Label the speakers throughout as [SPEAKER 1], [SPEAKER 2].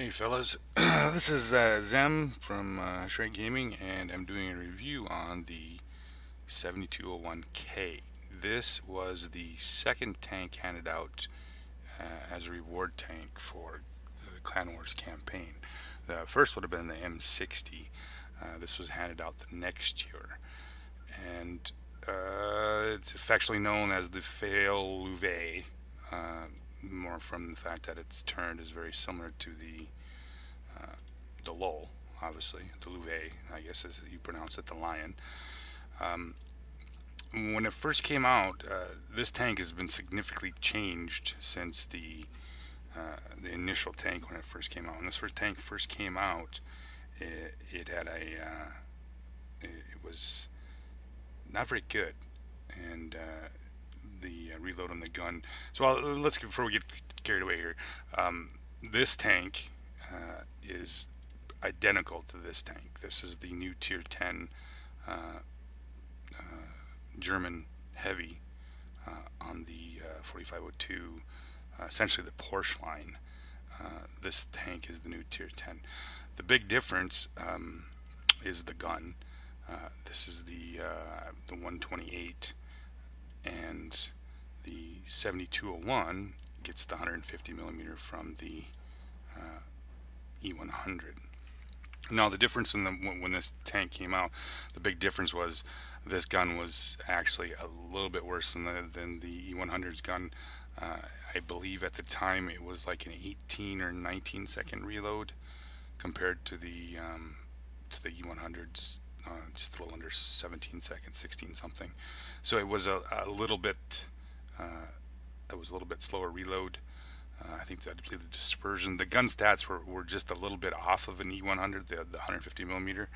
[SPEAKER 1] Hey fellas, this is Zem from Shrek Gaming, and I'm doing a review on the 7201K. This was the second tank handed out as a reward tank for the Clan Wars campaign. The first would have been the M60. This was handed out the next year, and it's affectionately known as the Fail Louvet, more from the fact that its turn is very similar to the lull, obviously, the louvet, I guess as you pronounce it, the lion. Um, when it first came out, this tank has been significantly changed since the initial tank when it first came out. When this first tank first came out, it had it was not very good, and the reload on the gun. So let's before we get carried away here. This tank is identical to this tank. This is the new Tier 10 uh, uh, German heavy on the 4502, essentially the Porsche line. This tank is the new Tier 10. The big difference is the gun. This is the 128, and the 7201 gets the 150 millimeter from the E100. Now the difference in when this tank came out, the big difference was this gun was actually a little bit worse than the E100's gun. I believe at the time it was like an 18 or 19 second reload compared to the E100's just a little under 17 seconds, 16 something. So it was a little bit it was a little bit slower reload. I believe the dispersion, the gun stats were just a little bit off of an E100, the 150 millimeter.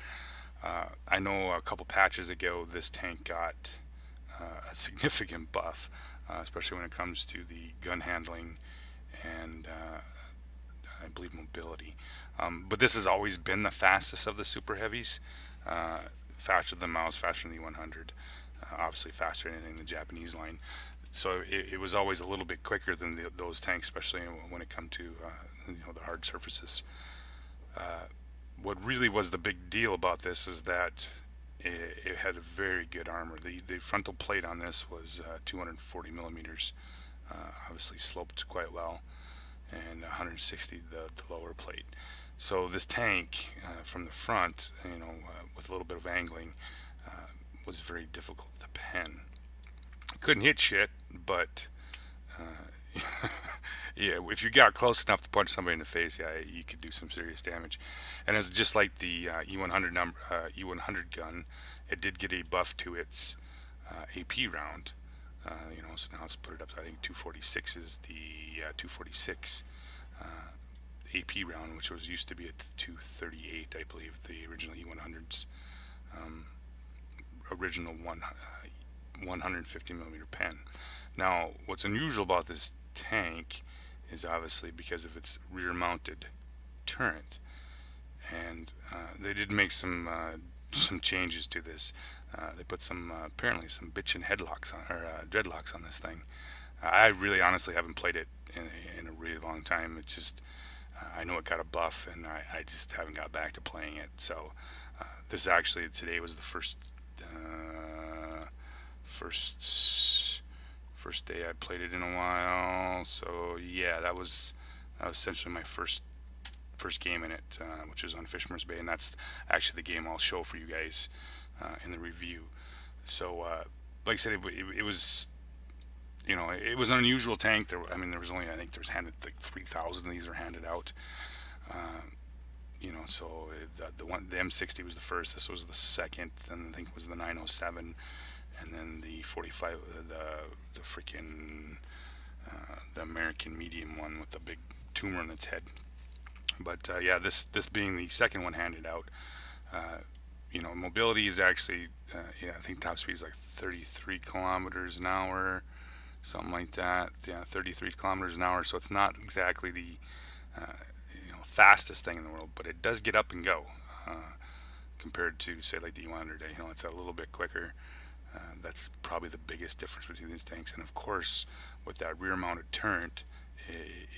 [SPEAKER 1] I know a couple patches ago this tank got a significant buff, especially when it comes to the gun handling and I believe mobility. But this has always been the fastest of the super heavies, faster than Mouse, faster than the 100, obviously faster than anything in the Japanese line. So it was always a little bit quicker than those tanks, especially when it come to the hard surfaces. What really was the big deal about this is that it had a very good armor. The frontal plate on this was 240 millimeters, obviously sloped quite well, and 160 the lower plate. So this tank from the front, with a little bit of angling, was very difficult to pen. Couldn't hit shit, but yeah, if you got close enough to punch somebody in the face, yeah, you could do some serious damage. And it's just like the E100 gun, it did get a buff to its AP round. So now let's put it up to, I think 246 is the 246 AP round, which was used to be at 238, I believe, the original E100's original 150 millimeter pen. Now, what's unusual about this tank is obviously because of its rear mounted turret, and they did make some changes to this. They put some apparently some bitchin' headlocks on, or dreadlocks on this thing. I really honestly haven't played it in a really long time. It's just I know it got a buff, and I just haven't got back to playing it. So this actually today was the first day I played it in a while. So yeah, that was essentially my first game in it, which was on Fishmer's Bay, and that's actually the game I'll show for you guys in the review. So like I said, it was it was an unusual tank. There was only, I think there was handed like 3,000 of these are handed out. So the M60 was the first. This was the second, and I think it was the 907, and then the 45, the freaking the American medium one with the big tumor on its head. But yeah, this being the second one handed out, mobility is actually I think top speed is like 33 kilometers an hour, something like that. Yeah, 33 kilometers an hour. So it's not exactly the fastest thing in the world, but it does get up and go compared to say like the E100. It's a little bit quicker. That's probably the biggest difference between these tanks. And of course, with that rear-mounted turret,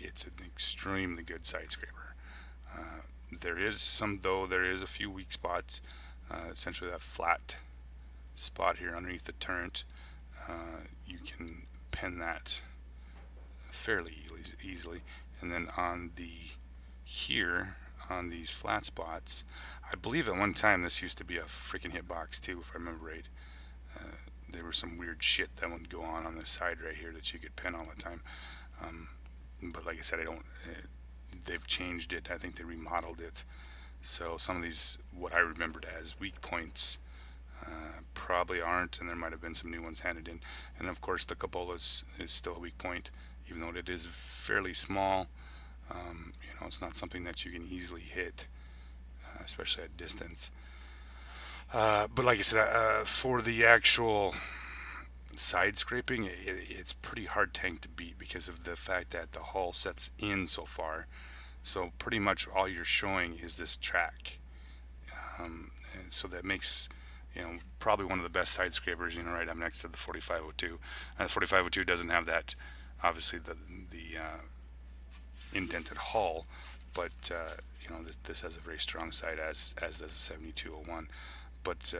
[SPEAKER 1] it's an extremely good side scraper. There is some, though, there is a few weak spots. Essentially, that flat spot here underneath the turret, you can pin that fairly easily. And then on the here on these flat spots, I believe at one time this used to be a freaking hitbox too, if I remember right. There was some weird shit that would go on this side right here that you could pin all the time. Um, but like I said, I don't. They've changed it. I think they remodeled it. So some of these, what I remembered as weak points, probably aren't, and there might have been some new ones handed in. And of course, the cupola is still a weak point, even though it is fairly small. It's not something that you can easily hit, especially at distance. But like I said, for the actual side scraping, it's pretty hard tank to beat because of the fact that the hull sets in so far. So pretty much all you're showing is this track. And so that makes probably one of the best side scrapers. Right up next to the 4502. The 4502 doesn't have that, obviously the indented hull, but this has a very strong side as does the 7201. But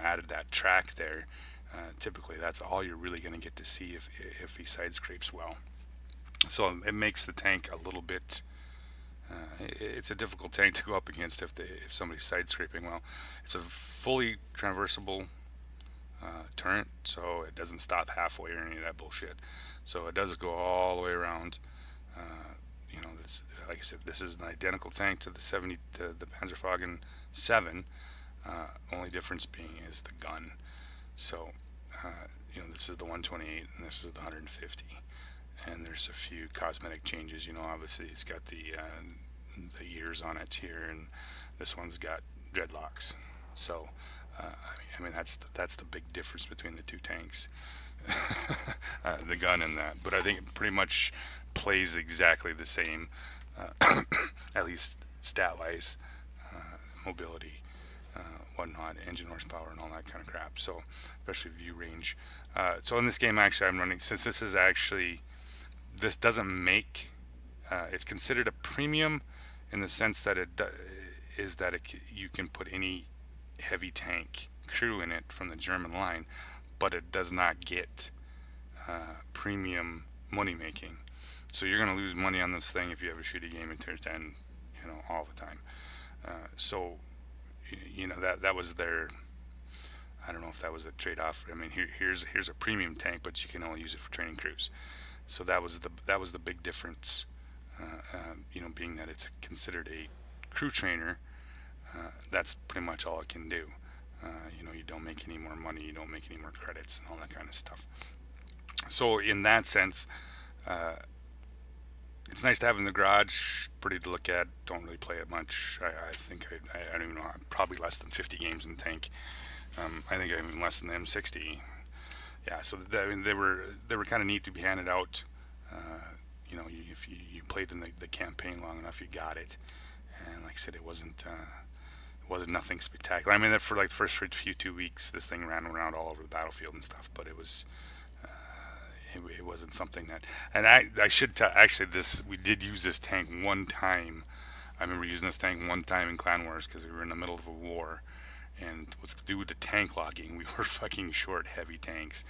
[SPEAKER 1] added that track there. Typically, that's all you're really going to get to see if he side scrapes well. So it makes the tank a little bit. It's a difficult tank to go up against if somebody's side scraping well. It's a fully traversable turret, so it doesn't stop halfway or any of that bullshit. So it does go all the way around. This, like I said, this is an identical tank to the Panzerwagen 7. Only difference being is the gun. So this is the 128 and this is the 150. And there's a few cosmetic changes. Obviously it's got the ears on it here, and this one's got dreadlocks. So that's the big difference between the two tanks, the gun and that. But I think it pretty much plays exactly the same, at least stat-wise, mobility, whatnot, engine horsepower, and all that kind of crap. So especially view range. So in this game, actually, I'm running, since this doesn't make, it's considered a premium in the sense that you can put any heavy tank crew in it from the German line, but it does not get premium money making. So you're going to lose money on this thing if you have a shitty game in tier 10, all the time. So that was their, I don't know if that was a trade-off. I mean, here's a premium tank, but you can only use it for training crews. So that was the big difference. Being that it's considered a crew trainer, that's pretty much all it can do. You don't make any more money, you don't make any more credits, and all that kind of stuff. So in that sense, it's nice to have in the garage, pretty to look at. Don't really play it much. I think I don't even know. Probably less than 50 games in the tank. I think even less than the M60. Yeah, so they were kind of neat to be handed out. If you played in the campaign long enough, you got it. And like I said, it wasn't nothing spectacular. I mean, for like the first few 2 weeks, this thing ran around all over the battlefield and stuff. But it was. It wasn't something that, and I should tell, actually, we did use this tank one time. I remember using this tank one time in Clan Wars because we were in the middle of a war, and to do with the tank logging, we were fucking short heavy tanks,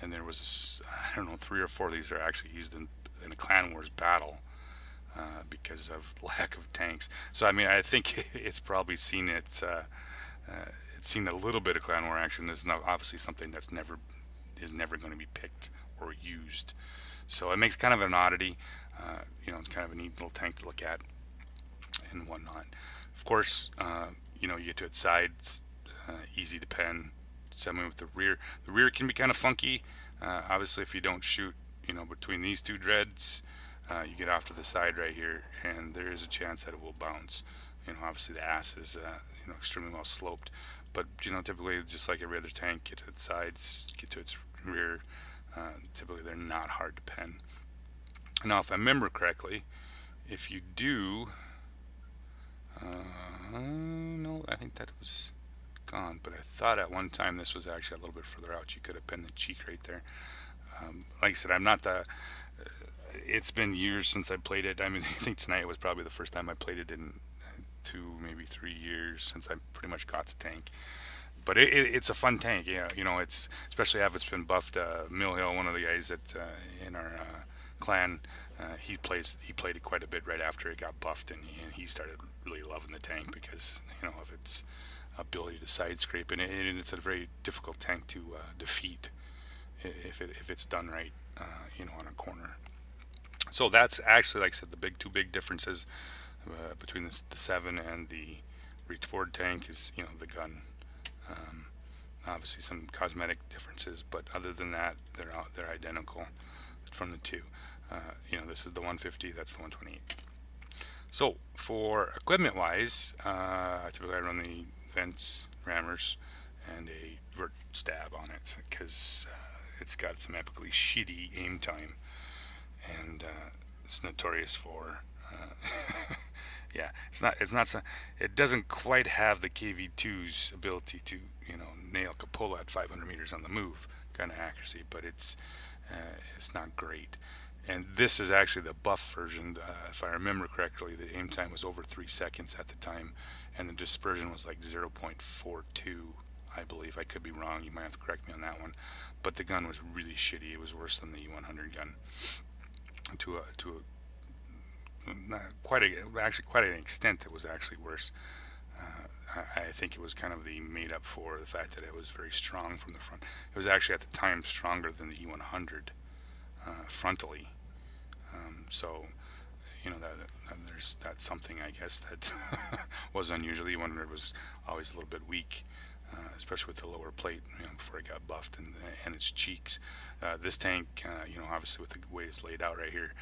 [SPEAKER 1] and there was, I don't know, 3 or 4 of these are actually used in a Clan Wars battle because of lack of tanks. So I mean, I think it's probably seen it's seen a little bit of Clan War action. This is not obviously something that's never going to be picked or used. So it makes kind of an oddity. It's kind of a neat little tank to look at and whatnot. Of course, you get to its sides, easy to pen. Same with the rear. The rear can be kind of funky. Obviously, if you don't shoot, between these two dreads, you get off to the side right here, and there is a chance that it will bounce. Obviously the ass is, extremely well sloped. But, typically, just like every other tank, get to its sides, get to its rear. Typically they're not hard to pen. Now if I remember correctly, if you do no, I think that was gone, but I thought at one time this was actually a little bit further out. You could have pinned the cheek right there. Like I said, I'm not It's been years since I played it. I mean, I think tonight was probably the first time I played it in 2, maybe 3 years since I pretty much got the tank. But it's a fun tank. Yeah, it's especially after it's been buffed. Mill Hill, one of the guys that in our clan, he played it quite a bit right after it got buffed, and he started really loving the tank because of its ability to side scrape, and it's a very difficult tank to defeat if it's done right, on a corner. So that's actually, like I said, the two big differences between the seven and the retort tank is the gun. Um, Obviously, some cosmetic differences, but other than that, they're identical from the two. This is the 150. That's the 128. So for equipment wise, typically I run the vents, rammers, and a vert stab on it because it's got some epically shitty aim time, and it's notorious for. Yeah, it doesn't quite have the KV2's ability to nail Capola at 500 meters on the move kind of accuracy, but it's not great. And this is actually the buff version. If I remember correctly, the aim time was over 3 seconds at the time, and the dispersion was like 0.42. I believe. I could be wrong. You might have to correct me on that one. But the gun was really shitty. It was worse than the E100 gun not quite actually quite an extent. It was actually worse. I think it was kind of the made up for the fact that it was very strong from the front. It was actually at the time stronger than the E100 frontally. So that's something I guess that was unusual. E100 was always a little bit weak, especially with the lower plate. Before it got buffed and its cheeks. This tank, obviously with the way it's laid out right here,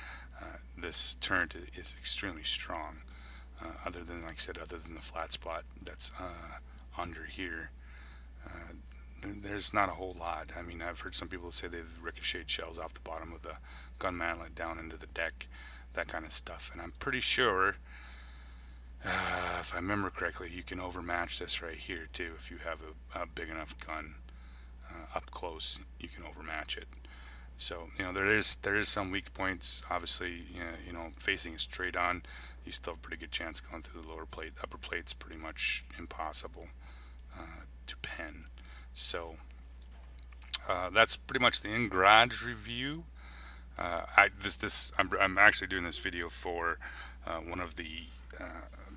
[SPEAKER 1] this turret is extremely strong. Other than, like I said, other than the flat spot that's under here, there's not a whole lot. I mean, I've heard some people say they've ricocheted shells off the bottom of the gun mantlet down into the deck, that kind of stuff. And I'm pretty sure, if I remember correctly, you can overmatch this right here too. If you have a big enough gun up close, you can overmatch it. So there is some weak points. Obviously, facing it straight on, you still have a pretty good chance going through the lower plate. Upper plate's pretty much impossible to pen. So that's pretty much the in garage review. I'm actually doing this video for one of the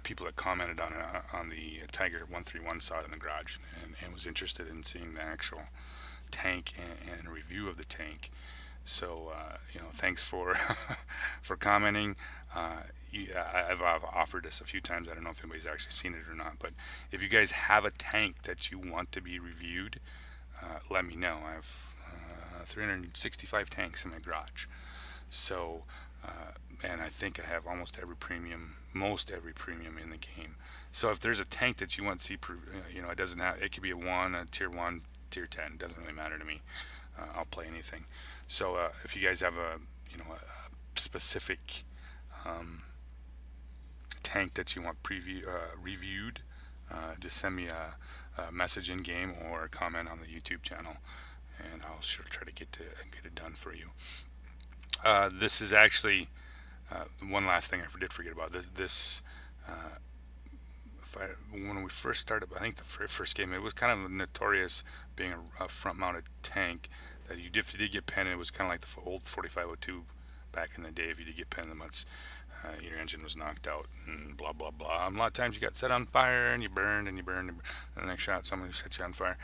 [SPEAKER 1] people that commented on the Tiger 131 saw it in the garage and was interested in seeing the actual tank and review of the tank. So thanks for for commenting. I've offered this a few times. I don't know if anybody's actually seen it or not, but if you guys have a tank that you want to be reviewed, let me know. I have 365 tanks in my garage. So and I think I have most every premium in the game. So if there's a tank that you want to see, it doesn't have. It could be a tier 1, tier 10. It doesn't really matter to me. I'll play anything. So if you guys have a specific tank that you want reviewed, just send me a message in game or a comment on the YouTube channel, and I'll sure try to get it done for you. This is actually one last thing I did forget about. When we first started, I think the first game, it was kind of notorious being a front-mounted tank that if you did get pinned, it was kind of like the old 4502 back in the day. If you did get pinned, once your engine was knocked out and blah blah blah. And a lot of times you got set on fire and you burned and the next shot somebody set you on fire.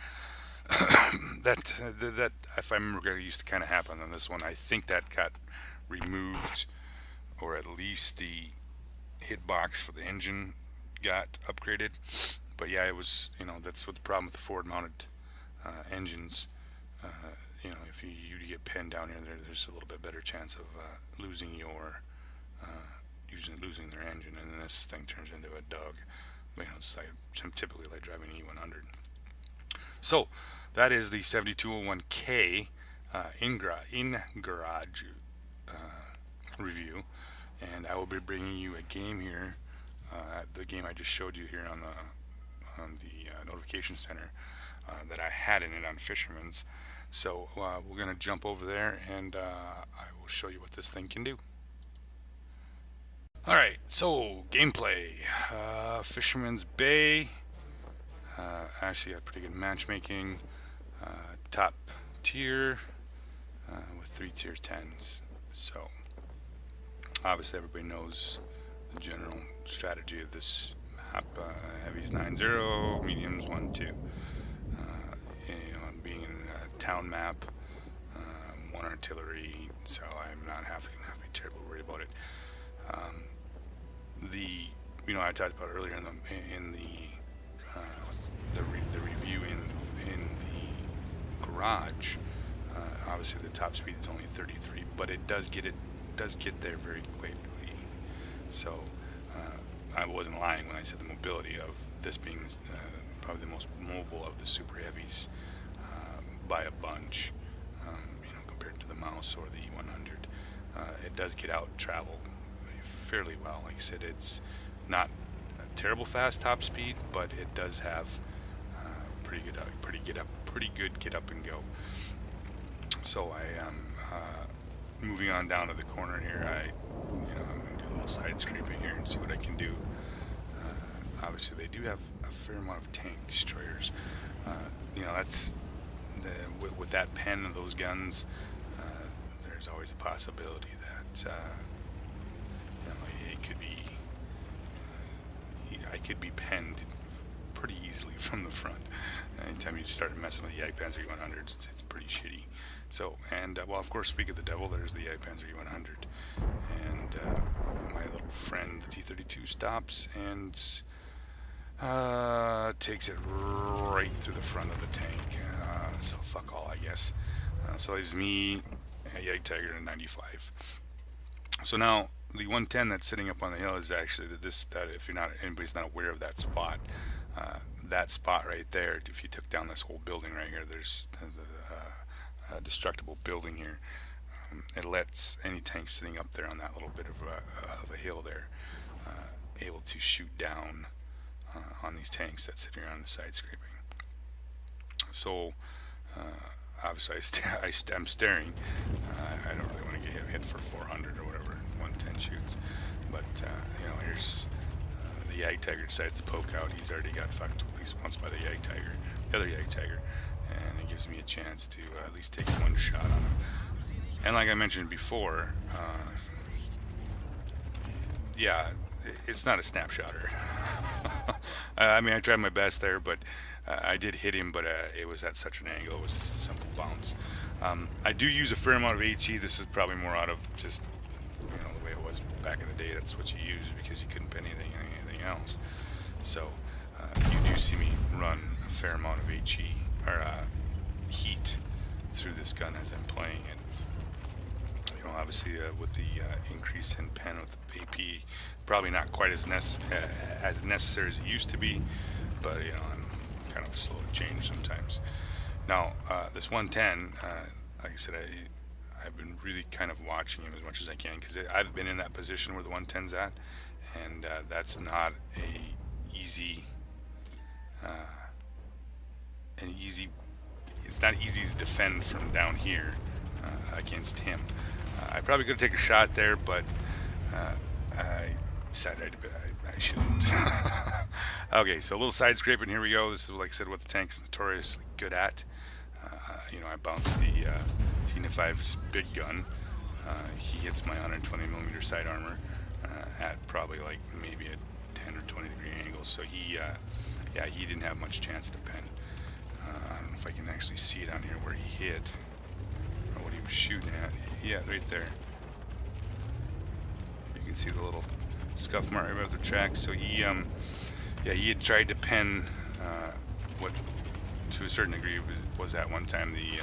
[SPEAKER 1] that if I remember correctly, used to kind of happen on this one. I think that got removed, or at least the hitbox for the engine got upgraded. But yeah, it was that's what the problem with the forward mounted engines. If you get pinned down here, there's a little bit better chance of losing losing their engine, and then this thing turns into a dog. It's like typically like driving an E100. So that is the 7201K in garage review, and I will be bringing you a game here, the game I just showed you here on the notification center that I had in it on Fisherman's. So we're going to jump over there, and I will show you what this thing can do. Alright, so gameplay. Fisherman's Bay. Actually had pretty good matchmaking. Top tier with 3 tier 10s. So obviously everybody knows the general strategy of this map. Heavies 9-0, mediums 1-2. Being a town map, 1 artillery, so I'm not going to be terribly worried about it. I talked about earlier in the review in the garage. Obviously, the top speed is only 33, but it does get there very quickly. So I wasn't lying when I said the mobility of this being probably the most mobile of the super heavies by a bunch. Compared to the mouse or the E100, it does get out and travel fairly well. Like I said, it's not a terrible fast top speed, but it does have pretty good get up and go. So I am moving on down to the corner here. I'm going to do a little side scraping here and see what I can do. Obviously, they do have a fair amount of tank destroyers. That's with that pen of those guns. There's always a possibility that it could be. I could be penned pretty easily from the front. Anytime you start messing with the Panzer E100s, it's pretty shitty. So, and of course, speak of the devil, there's the Panzer E100, and my little friend, the T-32, stops and takes it right through the front of the tank. So fuck all, I guess. So there's me, a Yag Tiger, and a 95. So now the 110 that's sitting up on the hill is actually that if anybody's not aware of that spot. That spot right there, if you took down this whole building right here, there's the destructible building here. It lets any tank sitting up there on that little bit of a hill there able to shoot down on these tanks that sit here on the side scraping. So obviously I'm staring. I don't really want to get hit for 400 or whatever 110 shoots, but here's the Yag Tiger decides to poke out. He's already got fucked at least once by the Yag Tiger, the other Yag Tiger, and it gives me a chance to at least take one shot on him. And like I mentioned before, it's not a snapshotter. I mean, I tried my best there, but I did hit him, but it was at such an angle. It was just a simple bounce. I do use a fair amount of HE. This is probably more out of just the way it was back in the day. That's what you use because you couldn't pin anything else. So you do see me run a fair amount of HE or heat through this gun as I'm playing it. Obviously with the increase in pen with the AP, probably not quite as necessary as it used to be, but I'm kind of slow to change sometimes. Now this 110, like I said, I've been really kind of watching him as much as I can because I've been in that position where the 110's at, and that's not it's not easy to defend from down here against him. I probably could take a shot there, but I decided I shouldn't. Okay, so a little side scraping. Here we go. This is, like I said, what the tank's notoriously good at. I bounced the T-95's big gun. He hits my 120mm side armor at probably like maybe a 10 or 20 degree angle. So he didn't have much chance to pen. I don't know if I can actually see it on here where he hit or what he was shooting at. Yeah, right there. You can see the little scuff mark above the track. So he had tried to pen what to a certain degree was at one time the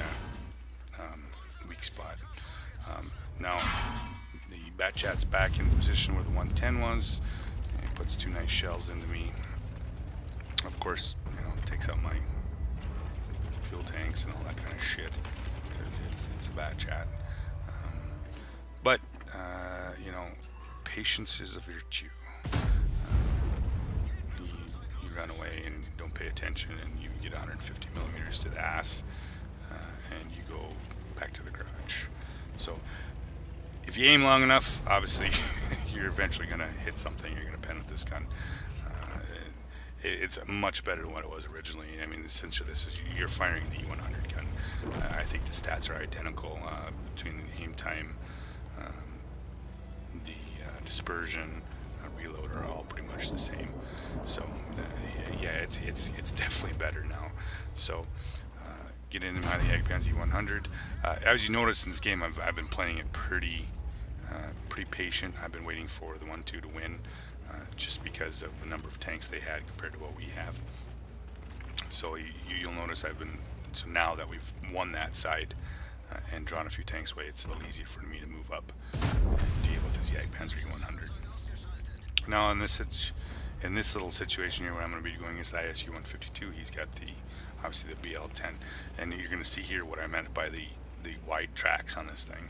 [SPEAKER 1] weak spot. Now the Batchat's back in the position where the 110 was, and he puts 2 nice shells into me. Of course, takes out my fuel tanks and all that kind of shit because it's a Batchat. But patience is a virtue. You run away and don't pay attention, and you get 150mm to the ass, and you back to the garage. So if you aim long enough, obviously you're eventually going to hit something. You're going to pen with this gun. Uh, it's much better than what it was originally. I mean, essentially, this is you're firing the E100 gun. I think the stats are identical between the aim time, the dispersion, reload are all pretty much the same. So yeah, it's definitely better now. So get into my Jagdpanzer E100. As you notice in this game, I've been playing it pretty patient. I've been waiting for the 1-2 to win, just because of the number of tanks they had compared to what we have. So you'll notice so now that we've won that side and drawn a few tanks away, it's a little easier for me to move up and deal with this Jagdpanzer E100. Now in this little situation here where I'm going to be going is the ISU 152, he's got obviously the BL10, and you're going to see here what I meant by the wide tracks on this thing.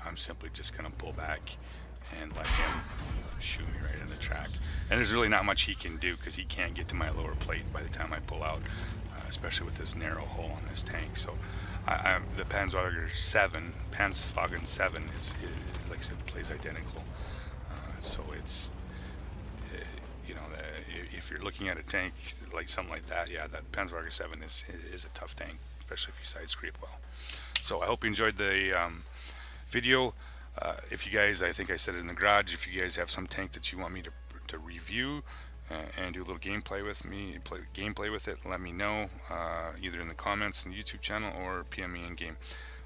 [SPEAKER 1] I'm simply just going to pull back and let him shoot me right in the track, and there's really not much he can do because he can't get to my lower plate by the time I pull out, especially with this narrow hole on this tank. So the Panzerwagen 7 is, like I said, plays identical. So it's if you're looking at a tank like something like that, yeah, that Panzerwagen 7 is a tough tank, especially if you side scrape well. So I hope you enjoyed the video. If you guys, I think I said it in the garage, if you guys have some tank that you want me to review and do a little gameplay with it, let me know, either in the comments in the YouTube channel or PM me in game.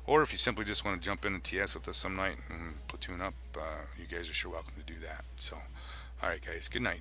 [SPEAKER 1] Or if you simply just want to jump in and TS with us some night and platoon up, you guys are sure welcome to do that. So, alright guys, good night.